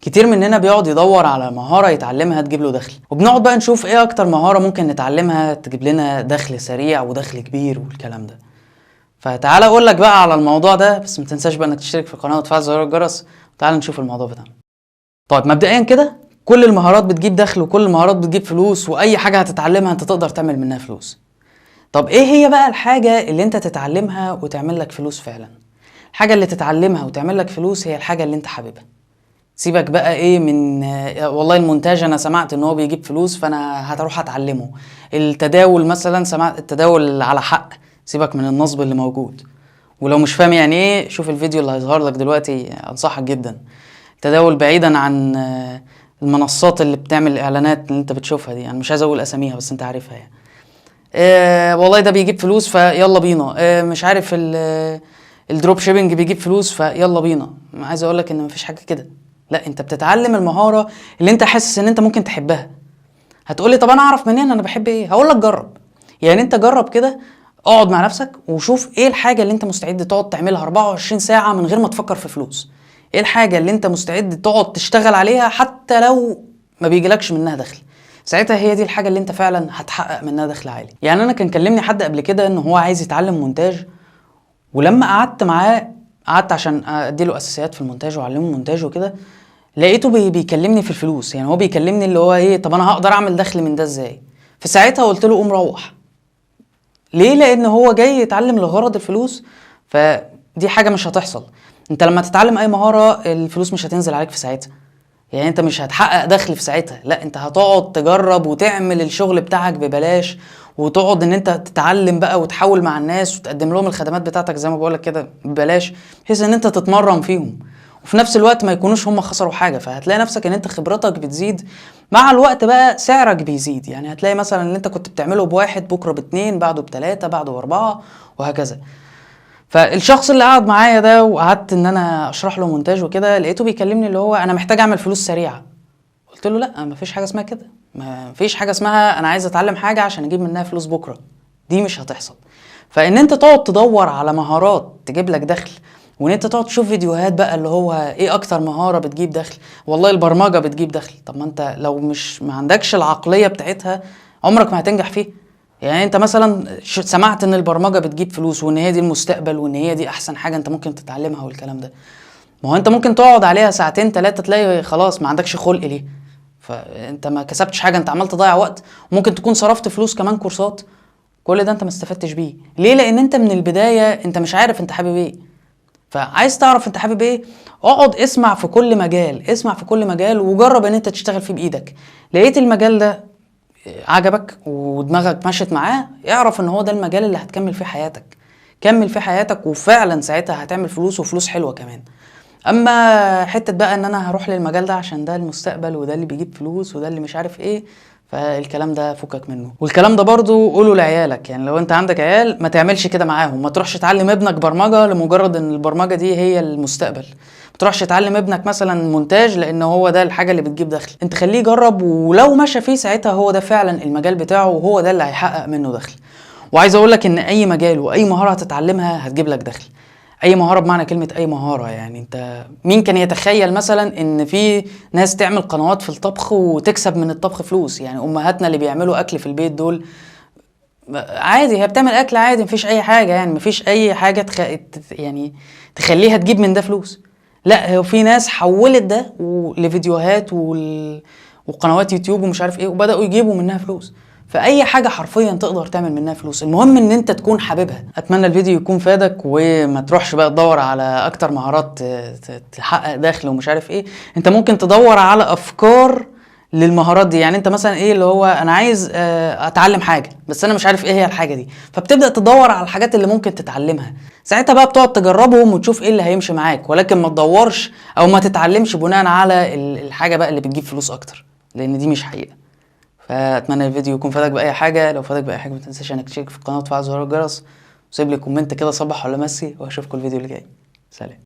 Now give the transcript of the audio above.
كتير مننا بيقعد يدور على مهارة يتعلمها تجيب له دخل، وبنقعد بقى نشوف ايه اكتر مهارة ممكن نتعلمها تجيب لنا دخل سريع ودخل كبير والكلام ده. فتعال اقول لك بقى على الموضوع ده، بس ما تنساش بقى انك تشترك في القناة وتفعل زر الجرس. وتعال نشوف الموضوع بتاعنا. طيب مبدئيا كده كل المهارات بتجيب دخل وكل المهارات بتجيب فلوس، واي حاجة هتتعلمها انت تقدر تعمل منها فلوس. طب ايه هي بقى الحاجة اللي انت تتعلمها وتعمل لك فلوس فعلا؟ الحاجة اللي تتعلمها وتعمل لك فلوس هي الحاجة اللي انت حاببها. سيبك بقى ايه من والله المونتاج انا سمعت ان هو بيجيب فلوس فانا هروح اتعلمه. التداول مثلا سمعت التداول على حق، سيبك من النصب اللي موجود. ولو مش فاهم يعني ايه شوف الفيديو اللي هيظهر لك دلوقتي، انصحك جدا. التداول بعيدا عن المنصات اللي بتعمل الاعلانات اللي انت بتشوفها دي، يعني مش عايز اقول اساميها بس انت عارفها يعني. والله ده بيجيب فلوس فيلا بينا. مش عارف الدروب شيبنج بيجيب فلوس فيلا بينا. عايز اقول لك ان مفيش حاجه كده. لا، انت بتتعلم المهاره اللي انت حاسس ان انت ممكن تحبها. هتقولي طب انا اعرف منين انا بحب ايه؟ هقول لك جرب. يعني انت جرب كده، اقعد مع نفسك وشوف ايه الحاجه اللي انت مستعد تقعد تعملها 24 ساعه من غير ما تفكر في فلوس. ايه الحاجه اللي انت مستعد تقعد تشتغل عليها حتى لو ما بيجيلكش منها دخل؟ ساعتها هي دي الحاجه اللي انت فعلا هتحقق منها دخل عالي. يعني انا كان كلمني حد قبل كده ان هو عايز يتعلم مونتاج، ولما قعدت معاه قعدت عشان اديله اساسيات في المونتاج واعلمه مونتاج وكده، لقيته بيكلمني في الفلوس. يعني هو بيكلمني اللي هو ايه، طب انا هقدر اعمل دخل من ده ازاي؟ في ساعتها قلت له قوم روح. ليه؟ لان هو جاي يتعلم لغرض الفلوس، فدي حاجه مش هتحصل. انت لما تتعلم اي مهاره الفلوس مش هتنزل عليك في ساعتها. يعني انت مش هتحقق دخل في ساعتها، لا انت هتقعد تجرب وتعمل الشغل بتاعك ببلاش، وتقعد ان انت تتعلم بقى وتحاول مع الناس وتقدم لهم الخدمات بتاعتك زي ما بقولك كده ببلاش، بحيث ان انت تتمرن فيهم وفي نفس الوقت ما يكونوش هم خسروا حاجة. فهتلاقي نفسك ان انت خبرتك بتزيد مع الوقت، بقى سعرك بيزيد. يعني هتلاقي مثلا اللي انت كنت بتعمله بواحد بكرة باتنين، بعده بتلاتة، بعده باربعة، وهكذا. فالشخص اللي قعد معايا ده وقعدت ان انا اشرح له مونتاج وكده، لقيته بيكلمني اللي هو انا محتاج اعمل فلوس سريعه. قلت له لا، مفيش حاجه اسمها كده. مفيش حاجه اسمها انا عايز اتعلم حاجه عشان اجيب منها فلوس بكره. دي مش هتحصل. فان انت تقعد تدور على مهارات تجيب لك دخل، وان انت تقعد تشوف فيديوهات بقى اللي هو ايه اكتر مهاره بتجيب دخل. والله البرمجه بتجيب دخل. طب ما انت لو مش ما عندكش العقليه بتاعتها عمرك ما هتنجح فيه. يعني انت مثلا سمعت ان البرمجه بتجيب فلوس وان هي دي المستقبل وان هي دي احسن حاجه انت ممكن تتعلمها والكلام ده. ما هو انت ممكن تقعد عليها ساعتين ثلاثه تلاقي خلاص ما عندكش خلق ليه. فانت ما كسبتش حاجه، انت عمال تضيع وقت، وممكن تكون صرفت فلوس كمان كورسات. كل ده انت ما استفدتش بيه. ليه؟ لان انت من البدايه انت مش عارف انت حابب ايه. فعايز تعرف انت حابب ايه؟ اقعد اسمع في كل مجال، اسمع في كل مجال وجرب ان انت تشتغل فيه بايدك. لقيت المجال ده عجبك ودماغك مشت معاه، اعرف ان هو ده المجال اللي هتكمل فيه حياتك. كمل فيه حياتك وفعلا ساعتها هتعمل فلوس وفلوس حلوة كمان. اما حتة بقى ان انا هروح للمجال ده عشان ده المستقبل وده اللي بيجيب فلوس وده اللي مش عارف ايه، فالكلام ده فكك منه. والكلام ده برضو قوله لعيالك. يعني لو انت عندك عيال ما تعملش كده معاهم. ما تروحش تعلم ابنك برمجة لمجرد ان البرمجة دي هي المستقبل. ما تروحش تعلم ابنك مثلا مونتاج لان هو ده الحاجة اللي بتجيب دخل. انت خليه يجرب، ولو مشى فيه ساعتها هو ده فعلا المجال بتاعه وهو ده اللي هيحقق منه دخل. وعايز اقول لك ان اي مجال واي مهارة هتتعلمها هتجيب لك دخل. اي مهاره بمعنى كلمه اي مهاره. يعني انت مين كان يتخيل مثلا ان في ناس تعمل قنوات في الطبخ وتكسب من الطبخ فلوس؟ يعني امهاتنا اللي بيعملوا اكل في البيت دول عادي، هي بتعمل اكل عادي مفيش اي حاجه. يعني مفيش اي حاجه يعني تخليها تجيب من ده فلوس. لا، هو في ناس حولت ده لفيديوهات وقنوات يوتيوب ومش عارف ايه وبداوا يجيبوا منها فلوس. فاي حاجه حرفيا تقدر تعمل منها فلوس، المهم ان انت تكون حاببها. اتمنى الفيديو يكون فادك، وما تروحش بقى تدور على اكتر مهارات تحقق دخل ومش عارف ايه. انت ممكن تدور على افكار للمهارات دي. يعني انت مثلا ايه اللي هو انا عايز اتعلم حاجه بس انا مش عارف ايه هي الحاجه دي، فبتبدا تدور على الحاجات اللي ممكن تتعلمها. ساعتها بقى بتقعد تجربهم وتشوف ايه اللي هيمشي معاك، ولكن ما تدورش او ما تتعلمش بناء على الحاجه بقى اللي بتجيب فلوس اكتر، لان دي مش حقيقه. فاتمنى الفيديو يكون فادك باي حاجه. لو فادك باي حاجه ما تنساش انك تشترك في القناه وتفعل زر الجرس، وسيب لي كومنت كده صبح ولا مسي، واشوفكم الفيديو اللي جاي. سلام.